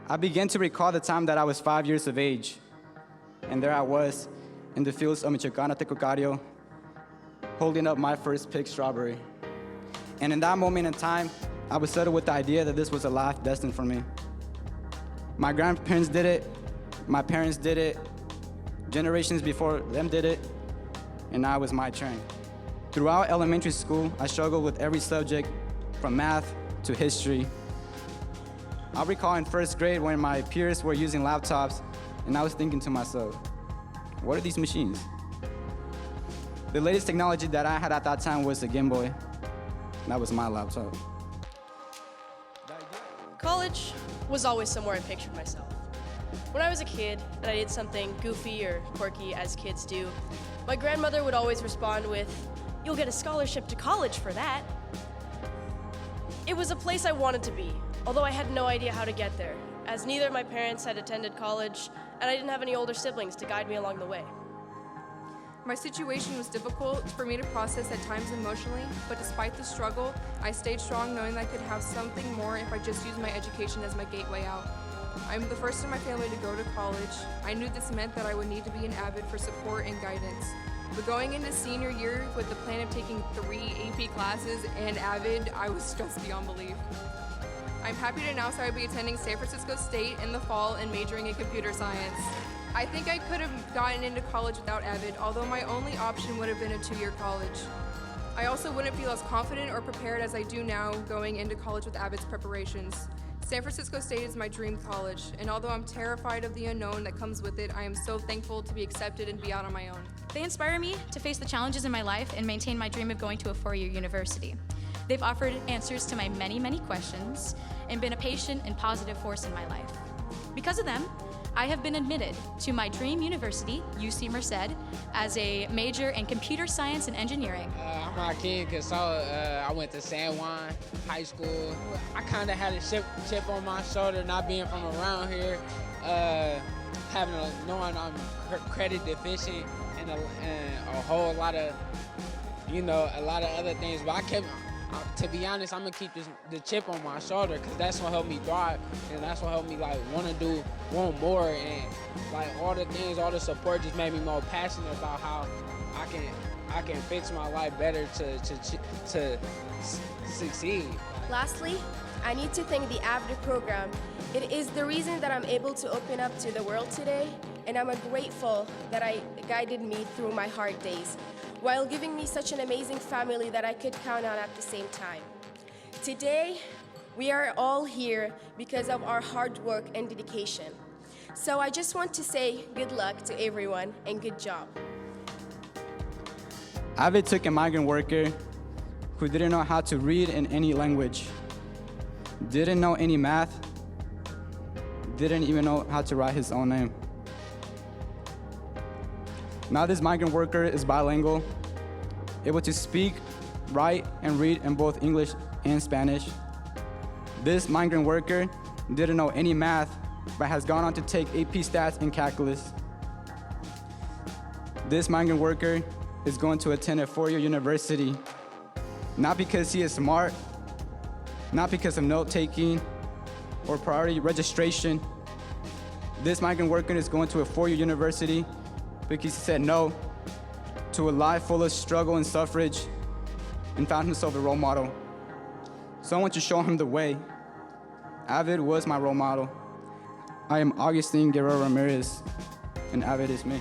I began to recall the time that I was 5 years of age, and there I was in the fields of Michoacán, Tecocario, holding up my first picked strawberry. And in that moment in time, I was settled with the idea that this was a life destined for me. My grandparents did it, my parents did it, generations before them did it, and now it was my turn. Throughout elementary school, I struggled with every subject, from math to history. I recall in first grade when my peers were using laptops, and I was thinking to myself, what are these machines? The latest technology that I had at that time was the Game Boy. That was my laptop. College was always somewhere I pictured myself. When I was a kid and I did something goofy or quirky, as kids do, my grandmother would always respond with, "You'll get a scholarship to college for that." It was a place I wanted to be, although I had no idea how to get there, as neither of my parents had attended college, and I didn't have any older siblings to guide me along the way. My situation was difficult for me to process at times emotionally, but despite the struggle, I stayed strong knowing that I could have something more if I just used my education as my gateway out. I'm the first in my family to go to college. I knew this meant that I would need to be an AVID for support and guidance. But going into senior year with the plan of taking 3 AP classes and AVID, I was stressed beyond belief. I'm happy to announce I will be attending San Francisco State in the fall and majoring in computer science. I think I could have gotten into college without AVID, although my only option would have been a 2-year college. I also wouldn't feel as confident or prepared as I do now going into college with AVID's preparations. San Francisco State is my dream college, and although I'm terrified of the unknown that comes with it, I am so thankful to be accepted and be out on my own. They inspire me to face the challenges in my life and maintain my dream of going to a 4-year university. They've offered answers to my many, many questions and been a patient and positive force in my life. Because of them, I have been admitted to my dream university, UC Merced, as a major in computer science and engineering. I'm Hakeem Casal. I went to San Juan High School. I kind of had a chip on my shoulder not being from around here, knowing I'm credit deficient and a whole lot of, a lot of other things. But to be honest, I'm gonna keep the chip on my shoulder because that's what helped me thrive, and that's what helped me want more, and all the things, all the support just made me more passionate about how I can fix my life better to succeed. Lastly, I need to thank the AVID program. It is the reason that I'm able to open up to the world today, and I'm grateful that it guided me through my hard days, while giving me such an amazing family that I could count on at the same time. Today, we are all here because of our hard work and dedication. So I just want to say good luck to everyone and good job. AVID took a migrant worker who didn't know how to read in any language, didn't know any math, didn't even know how to write his own name. Now this migrant worker is bilingual, able to speak, write, and read in both English and Spanish. This migrant worker didn't know any math, but has gone on to take AP Stats and Calculus. This migrant worker is going to attend a 4-year university, not because he is smart, not because of note-taking or priority registration. This migrant worker is going to a 4-year university because he said no to a life full of struggle and suffrage and found himself a role model. Someone to show him the way. AVID was my role model. I am Augustine Guerrero Ramirez, and AVID is me.